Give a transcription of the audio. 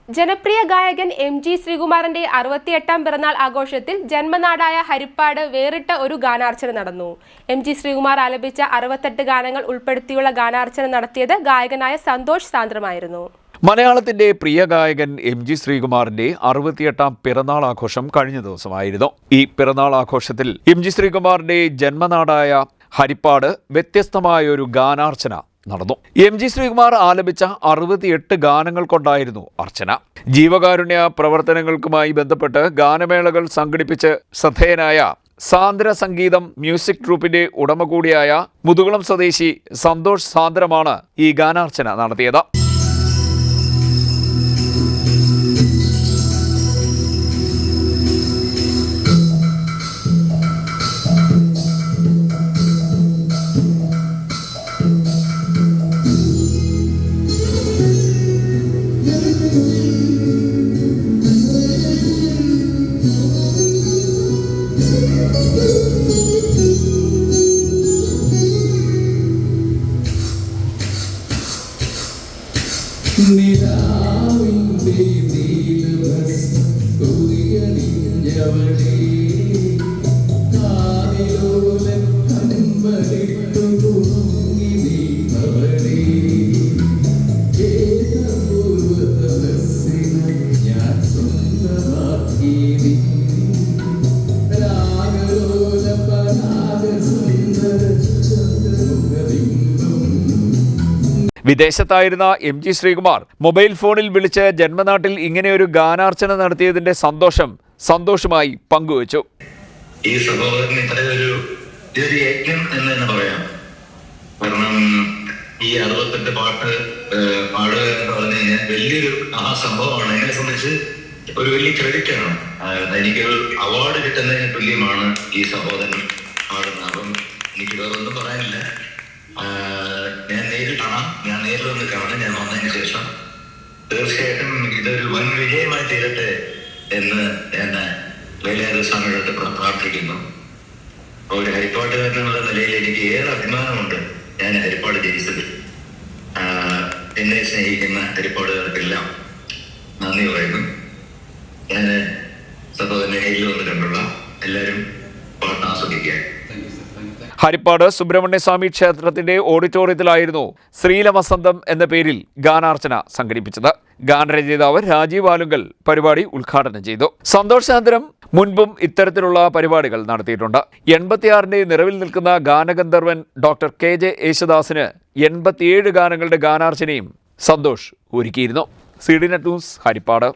ജനപ്രിയ ഗായകൻ എം.ജി. ശ്രീകുമാറിന്റെ 68ാം പിറന്നാൾ ആഘോഷത്തിൽ ജന്മനാടായ ഹരിപ്പാട് വേറിട്ട ഒരു ഗാനാർച്ചന നടന്നു. എം.ജി. ശ്രീകുമാർ ആലപിച്ച 68 ഗാനങ്ങൾ ഉൾപ്പെടുത്തിയുള്ള ഗാനാർച്ചന നടത്തിയത് ഗായകനായ സന്തോഷ് സാന്ദ്രമായിരുന്നു. മലയാളത്തിന്റെ പ്രിയ ഗായകൻ എം.ജി. ശ്രീകുമാറിന്റെ 68ാം പിറന്നാൾ ആഘോഷം കഴിഞ്ഞ ദിവസമായിരുന്നു. ഈ പിറന്നാൾ ആഘോഷത്തിൽ എം.ജി. ശ്രീകുമാറിന്റെ ജന്മനാടായ ഹരിപ്പാട് വ്യത്യസ്തമായ ഒരു ഗാനാർച്ചന നടന്നു. എം.ജി. ശ്രീകുമാർ ആലപിച്ച 68 ഗാനങ്ങൾ കൊണ്ടായിരുന്നു അർച്ചന. ജീവകാരുണ്യ പ്രവർത്തനങ്ങൾക്കുമായി ബന്ധപ്പെട്ട് ഗാനമേളകൾ സംഘടിപ്പിച്ച് ശ്രദ്ധേയനായ സാന്ദ്ര സംഗീതം മ്യൂസിക് ട്രൂപ്പിന്റെ ഉടമ കൂടിയായ മുതുകുളം സ്വദേശി സന്തോഷ് സാന്ദ്രമാണ് ഈ ഗാനാർച്ചന നടത്തിയത്. നിലാവിന്റെ നീലഭസ്മം കുറിയണിഞ്ഞവളേ കാതിലോലം കൺമണിട്ടു കുറുങ്ങി നീവളേ ഏതപൂർവതമസ്സിനെ ഞാൻ സ്വന്തമാക്കി രാഗലോല പരാഗ സുന്ദര ചന്ദ്രമുഖബിംബം. വിദേശത്തായിരുന്ന എം.ജി. ശ്രീകുമാർ മൊബൈൽ ഫോണിൽ വിളിച്ച് ജന്മനാട്ടിൽ ഇങ്ങനെയൊരു ഗാനാർച്ചന നടത്തിയതിന്റെ സന്തോഷമായി പങ്കുവച്ചു. ഈ സഹോദരൻ ഇതൊരു യജ്ഞം എന്ന് തന്നെ പറയാം. കാരണം ഈ 68 പാട്ട് പാടുക എന്ന് പറഞ്ഞു കഴിഞ്ഞാൽ വലിയൊരു സംഭവമാണ്. എന്നെ സംബന്ധിച്ച് ഒരു വലിയ ക്രെഡിറ്റ് ആണ്. എനിക്കൊരു അവാർഡ് കിട്ടുന്നതിന് തുല്യമാണ് ഈ സഹോദരൻ പാടുന്നത്. അപ്പം എനിക്ക് വേറൊന്നും പറയാനില്ല. ഞാൻ നേരിൽ വന്ന് കാണാം. ഞാൻ വന്നതിന് ശേഷം തീർച്ചയായിട്ടും ഇതൊരു വൻ വിജയമായി തീരട്ടെ എന്ന് ഞാൻ വേലയാർ സ്വാമിയുടെ പ്രാർത്ഥിക്കുന്നു. ഒരു ഹരിപ്പാട്ടുകാരനുള്ള നിലയിൽ എനിക്ക് ഏറെ അഭിമാനമുണ്ട്. ഞാൻ ഹരിപ്പാട് ജനിച്ചതിൽ എന്നെ സ്നേഹിക്കുന്ന ഹരിപ്പാടുകാർക്കെല്ലാം നന്ദി പറയുന്നു. ഞാൻ സഹോദരനെ കയ്യിൽ വന്ന് കണ്ടുള്ള എല്ലാവരും പാട്ട് ആസ്വദിക്കുക. ഹരിപ്പാട് സുബ്രഹ്മണ്യസ്വാമി ക്ഷേത്രത്തിന്റെ ഓഡിറ്റോറിയത്തിലായിരുന്നു ശ്രീലവസന്തം എന്ന പേരിൽ ഗാനാർച്ചന സംഘടിപ്പിച്ചത്. ഗാനരചയിതാവ് രാജീവ് ആലുങ്കൽ പരിപാടി ഉദ്ഘാടനം ചെയ്തു. സന്തോഷ് സാന്ദ്രം മുൻപും ഇത്തരത്തിലുള്ള പരിപാടികൾ നടത്തിയിട്ടുണ്ട്. 86ന്റെ നിറവിൽ നിൽക്കുന്ന ഗാനഗന്ധർവൻ ഡോക്ടർ കെ.ജെ. യേശുദാസിന് 87 ഗാനങ്ങളുടെ ഗാനാർച്ചനയും സന്തോഷ് ഒരുക്കിയിരുന്നു. CDNet news, Harippad.